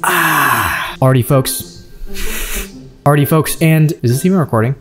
Alrighty, folks, and is this even recording?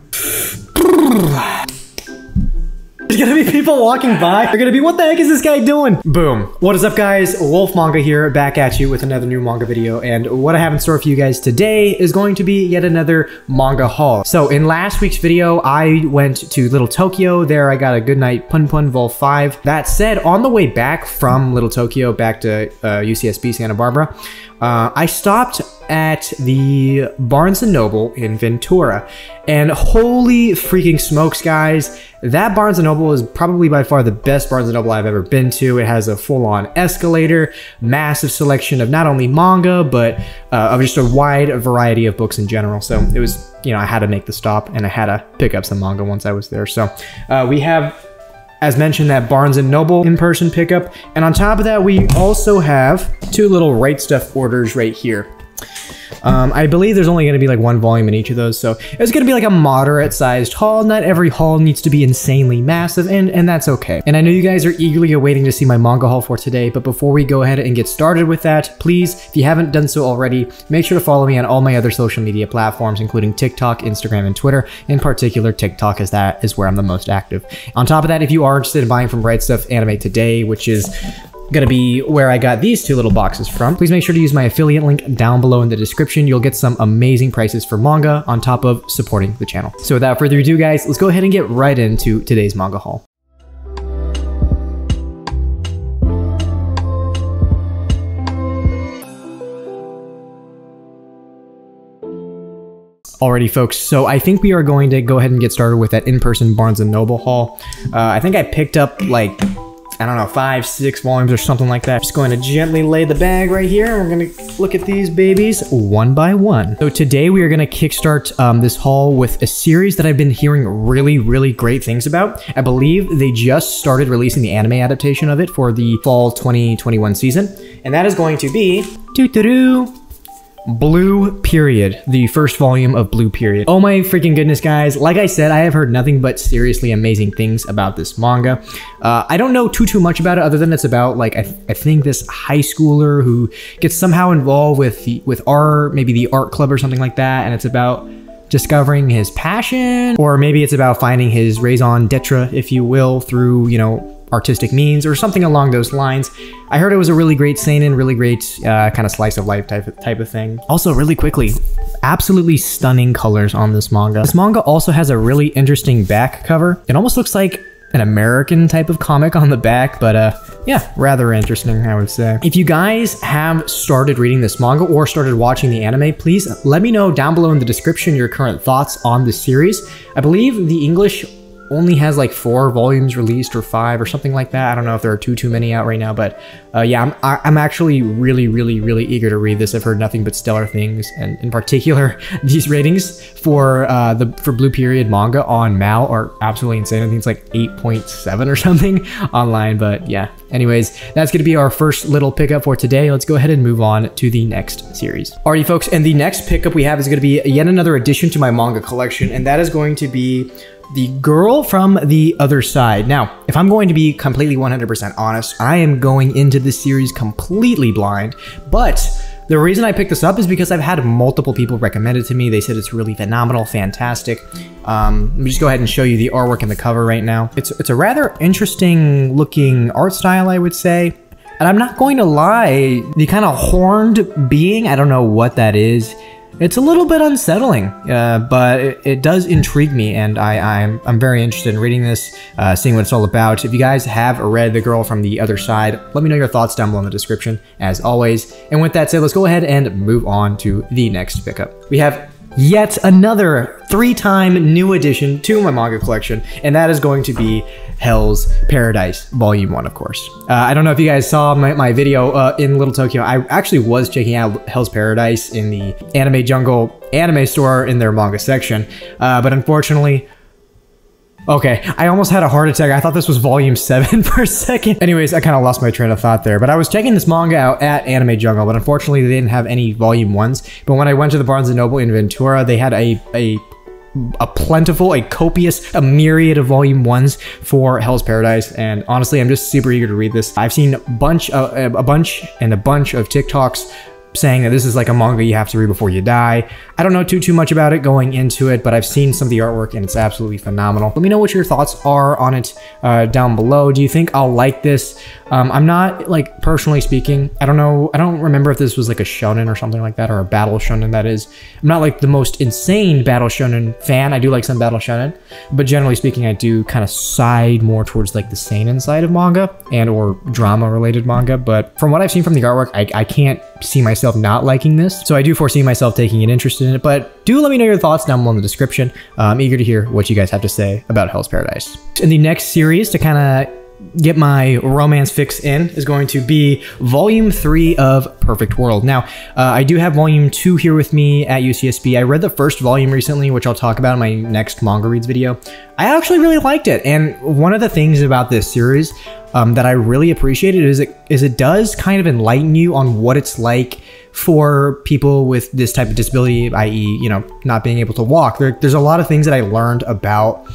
There's gonna be people walking by. They're gonna be, what the heck is this guy doing? Boom. What is up, guys? Wolf Manga here, back at you with another new manga video. And what I have in store for you guys today is going to be yet another manga haul. So in last week's video, I went to Little Tokyo. There I got a good night Pun Pun Vol 5. That said, on the way back from Little Tokyo back to UCSB Santa Barbara, I stopped at the Barnes & Noble in Ventura, and holy freaking smokes, guys, that Barnes & Noble is probably by far the best Barnes & Noble I've ever been to. It has a full-on escalator, massive selection of not only manga, but of just a wide variety of books in general. So it was, you know, I had to make the stop, and I had to pick up some manga once I was there. So we have, as mentioned, that Barnes & Noble in-person pickup. And on top of that, we also have two little Right Stuf orders right here. I believe there's only going to be like one volume in each of those, so it's going to be like a moderate-sized haul. Not every haul needs to be insanely massive, and that's okay. And I know you guys are eagerly awaiting to see my manga haul for today, but before we go ahead and get started with that, please, if you haven't done so already, make sure to follow me on all my other social media platforms, including TikTok, Instagram, and Twitter. In particular, TikTok, as that is where I'm the most active. On top of that, if you are interested in buying from Right Stuf Anime Today, which is gonna be where I got these two little boxes from, please make sure to use my affiliate link down below in the description. You'll get some amazing prices for manga on top of supporting the channel. So without further ado, guys, let's go ahead and get right into today's manga haul. Alrighty, folks, so I think we are going to go ahead and get started with that in-person Barnes & Noble haul. I think I picked up like, I don't know, 5, 6 volumes or something like that. Just going to gently lay the bag right here. We're going to look at these babies one by one. So today we are going to kickstart this haul with a series that I've been hearing really great things about. I believe they just started releasing the anime adaptation of it for the fall 2021 season. And that is going to be Blue Period, the first volume of Blue Period. Oh my freaking goodness, guys. Like I said, I have heard nothing but seriously amazing things about this manga. I don't know too much about it other than it's about, like, I think this high schooler who gets somehow involved with art, maybe the art club or something like that, and it's about discovering his passion, or maybe it's about finding his raison d'etre, if you will, through, you know, artistic means or something along those lines. I heard it was a really great seinen, really great kind of slice of life type of thing. Also, really quickly, absolutely stunning colors on this manga. This manga also has a really interesting back cover. It almost looks like an American type of comic on the back, but yeah, rather interesting, I would say. If you guys have started reading this manga or started watching the anime, please let me know down below in the description your current thoughts on this series. I believe the English only has like 4 volumes released or 5 or something like that. I don't know if there are too many out right now, but yeah, I'm actually really eager to read this. I've heard nothing but stellar things, and in particular, these ratings for Blue Period manga on Mal are absolutely insane. I think it's like 8.7 or something online, but yeah. Anyways, that's gonna be our first little pickup for today. Let's go ahead and move on to the next series. Alrighty, folks, and the next pickup we have is gonna be yet another addition to my manga collection, and that is going to be The Girl from the Other Side. Now, if I'm going to be completely 100% honest, I am going into this series completely blind, but the reason I picked this up is because I've had multiple people recommend it to me. They said it's really phenomenal, fantastic. Let me just go ahead and show you the artwork and the cover right now. It's a rather interesting looking art style, I would say. And I'm not going to lie, the kind of horned being, I don't know what that is. It's a little bit unsettling, but it does intrigue me, and I'm very interested in reading this, seeing what it's all about. If you guys have read The Girl from the Other Side, let me know your thoughts down below in the description, as always. And with that said, let's go ahead and move on to the next pickup. We have yet another 3-time new addition to my manga collection, and that is going to be Hell's Paradise Volume 1, of course. I don't know if you guys saw my video in Little Tokyo. I actually was checking out Hell's Paradise in the Anime Jungle anime store in their manga section, but unfortunately, okay, I almost had a heart attack. I thought this was volume 7 for a second. Anyways, I kind of lost my train of thought there. But I was checking this manga out at Anime Jungle, but unfortunately they didn't have any volume 1s. But when I went to the Barnes & Noble in Ventura, they had a plentiful, a copious, a myriad of volume 1s for Hell's Paradise. And honestly, I'm just super eager to read this. I've seen a bunch of TikToks saying that this is like a manga you have to read before you die. I don't know too much about it going into it, but I've seen some of the artwork and it's absolutely phenomenal. Let me know what your thoughts are on it down below. Do you think I'll like this? I'm not, like, personally speaking, I don't know, I don't remember if this was like a shonen or something like that, or a battle shonen, that is. I'm not like the most insane battle shonen fan. I do like some battle shonen, but generally speaking, I do kind of side more towards like the seinen side of manga and or drama related manga. But from what I've seen from the artwork, I can't see myself not liking this. So I do foresee myself taking an interest in it, but do let me know your thoughts down below in the description. I'm eager to hear what you guys have to say about Hell's Paradise. In the next series, to kind of get my romance fix in, is going to be Volume 3 of Perfect World. Now, I do have Volume 2 here with me at UCSB. I read the first volume recently, which I'll talk about in my next manga reads video. I actually really liked it, and one of the things about this series that I really appreciated is it does kind of enlighten you on what it's like for people with this type of disability, i.e., you know, not being able to walk. There's a lot of things that I learned about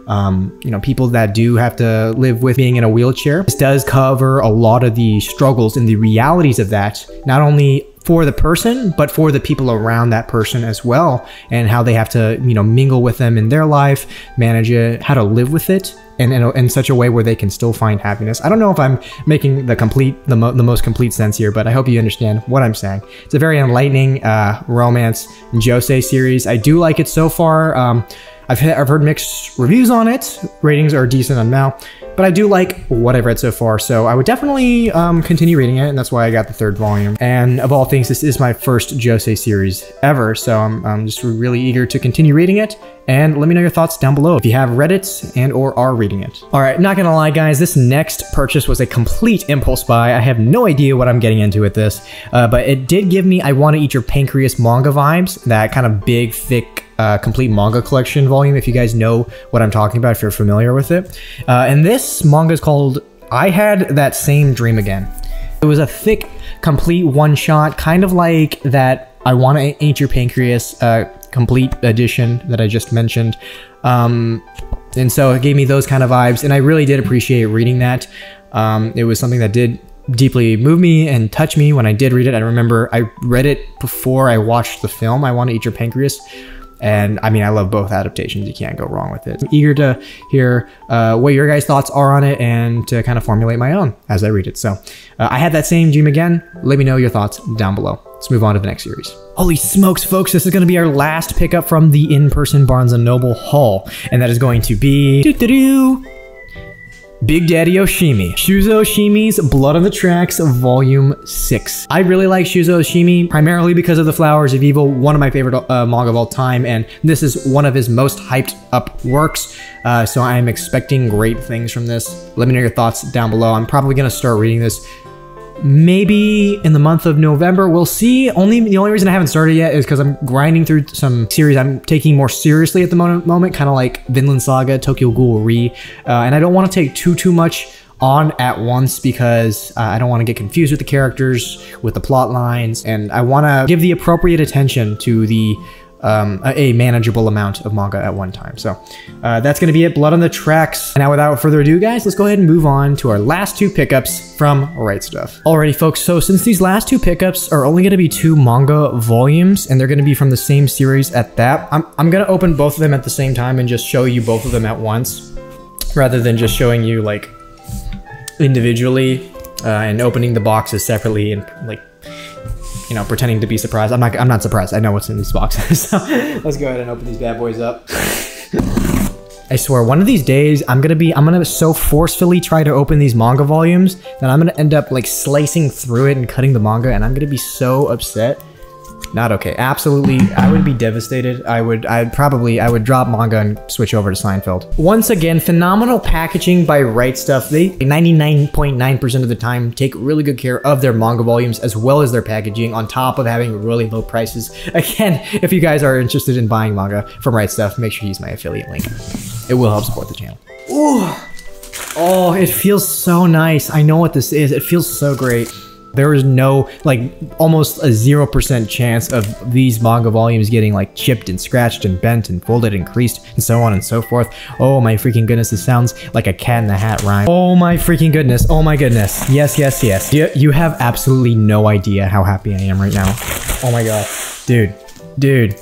you know, people that do have to live with being in a wheelchair. This does cover a lot of the struggles and the realities of that, not only for the person, but for the people around that person as well, and how they have to, you know, mingle with them in their life, manage it, how to live with it, and in such a way where they can still find happiness. I don't know if I'm making the most complete sense here, but I hope you understand what I'm saying. It's a very enlightening romance josei series. I do like it so far. I've heard mixed reviews on it. Ratings are decent on now, but I do like what I've read so far, so I would definitely continue reading it, and that's why I got the 3rd volume. And of all things, this is my first josei series ever, so I'm just really eager to continue reading it. And let me know your thoughts down below if you have read it and or are reading it. All right, not gonna lie, guys, this next purchase was a complete impulse buy. I have no idea what I'm getting into with this, but it did give me I Want to Eat Your Pancreas manga vibes, that kind of big, thick, complete manga collection volume, if you guys know what I'm talking about, if you're familiar with it. And this manga is called I Had That Same Dream Again. It was a thick, complete one-shot, kind of like that I Want to Eat Your Pancreas complete edition that I just mentioned. And so it gave me those kind of vibes, and I really did appreciate reading that. It was something that did deeply move me and touch me when I did read it. I remember I read it before I watched the film I Want to Eat Your Pancreas, and I mean, I love both adaptations. You can't go wrong with it. I'm eager to hear what your guys' thoughts are on it and to kind of formulate my own as I read it. So I Had That Same Dream Again. Let me know your thoughts down below. Let's move on to the next series. Holy smokes, folks, this is going to be our last pickup from the in-person Barnes & Noble haul, and that is going to be Big Daddy Oshimi. Shuzo Oshimi's Blood on the Tracks Volume 6. I really like Shuzo Oshimi, primarily because of The Flowers of Evil, one of my favorite manga of all time, and this is one of his most hyped up works, so I am expecting great things from this. Let me know your thoughts down below. I'm probably going to start reading this maybe in the month of November. We'll see. The only reason I haven't started yet is because I'm grinding through some series I'm taking more seriously at the moment, kind of like Vinland Saga, Tokyo Ghoul Re, and I don't want to take too much on at once because I don't want to get confused with the characters, with the plot lines, and I want to give the appropriate attention to the a manageable amount of manga at one time. So that's going to be it. Blood on the Tracks. Now, without further ado, guys, let's go ahead and move on to our last 2 pickups from Right Stuf. Alrighty, folks, so since these last 2 pickups are only going to be 2 manga volumes, and they're going to be from the same series at that, I'm going to open both of them at the same time and just show you both of them at once, rather than just showing you, like, individually and opening the boxes separately and, like, you know, pretending to be surprised. I'm not surprised. I know what's in these boxes. So let's go ahead and open these bad boys up. I swear, one of these days, I'm gonna so forcefully try to open these manga volumes that I'm gonna end up like slicing through it and cutting the manga, and I'm gonna be so upset. Not okay. Absolutely, I would be devastated. I would drop manga and switch over to Seinfeld. Once again, phenomenal packaging by Right Stuf. They 99.9% of the time take really good care of their manga volumes as well as their packaging, on top of having really low prices. Again, if you guys are interested in buying manga from Right Stuf, make sure you use my affiliate link. It will help support the channel. Ooh. Oh, it feels so nice. I know what this is. It feels so great. There is no, like, almost a 0% chance of these manga volumes getting like chipped and scratched and bent and folded and creased and so on and so forth. Oh my freaking goodness, this sounds like a Cat in the Hat rhyme. Oh my freaking goodness. Oh my goodness. Yes, yes, yes. You have absolutely no idea how happy I am right now. Oh my god. Dude.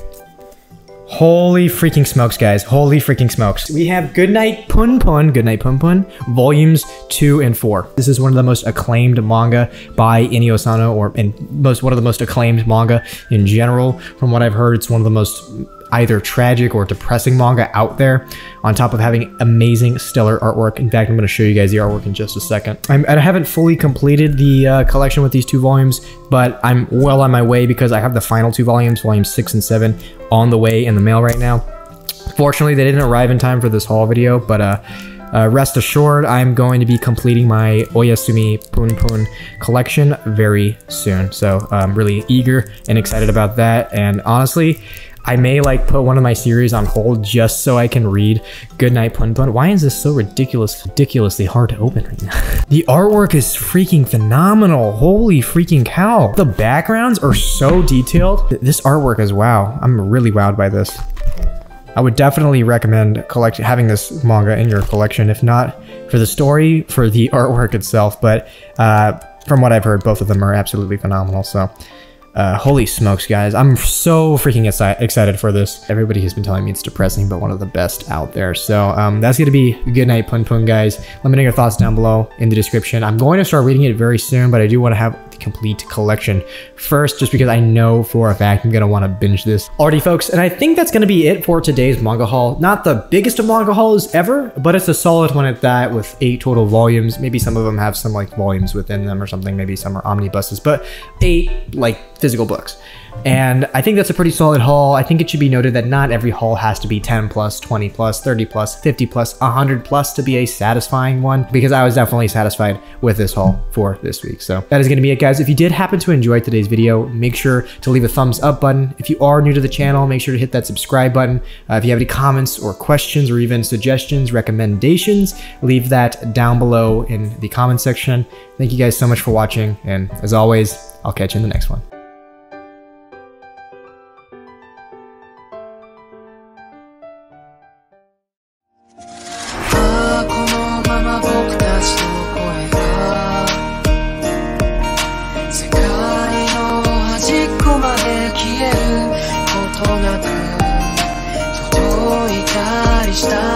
Holy freaking smokes, guys. Holy freaking smokes. We have Goodnight Punpun, volumes 2 and 4. This is one of the most acclaimed manga by Inio Asano, or one of the most acclaimed manga in general. From what I've heard, it's one of the most either tragic or depressing manga out there, on top of having amazing, stellar artwork. In fact, I'm going to show you guys the artwork in just a second. I haven't fully completed the collection with these 2 volumes, but I'm well on my way because I have the final 2 volumes, volumes 6 and 7, on the way in the mail right now. Fortunately, they didn't arrive in time for this haul video, but rest assured, I'm going to be completing my Oyasumi Punpun collection very soon. So I'm really eager and excited about that. And honestly, I may like put one of my series on hold just so I can read Goodnight Punpun. Why is this so ridiculously hard to open right now? The artwork is freaking phenomenal. Holy freaking cow. The backgrounds are so detailed. This artwork is wow. I'm really wowed by this. I would definitely recommend having this manga in your collection, if not for the story, for the artwork itself. But from what I've heard, both of them are absolutely phenomenal. So holy smokes, guys. I'm so freaking excited for this. Everybody has been telling me it's depressing, but one of the best out there. So that's going to be Goodnight Punpun, guys. Let me know your thoughts down below in the description. I'm going to start reading it very soon, but I do want to have the complete collection first, just because I know for a fact I'm going to want to binge this. Alrighty, folks, and I think that's going to be it for today's manga haul. Not the biggest of manga hauls ever, but it's a solid one at that, with 8 total volumes. Maybe some of them have some like volumes within them or something. Maybe some are omnibuses, but 8 like physical books. And I think that's a pretty solid haul. I think it should be noted that not every haul has to be 10 plus, 20 plus, 30 plus, 50 plus, 100 plus to be a satisfying one, because I was definitely satisfied with this haul for this week. So that is going to be it, guys. If you did happen to enjoy today's video, make sure to leave a thumbs up button. If you are new to the channel, make sure to hit that subscribe button. If you have any comments or questions or even suggestions, recommendations, leave that down below in the comment section. Thank you guys so much for watching, and as always, I'll catch you in the next one. Está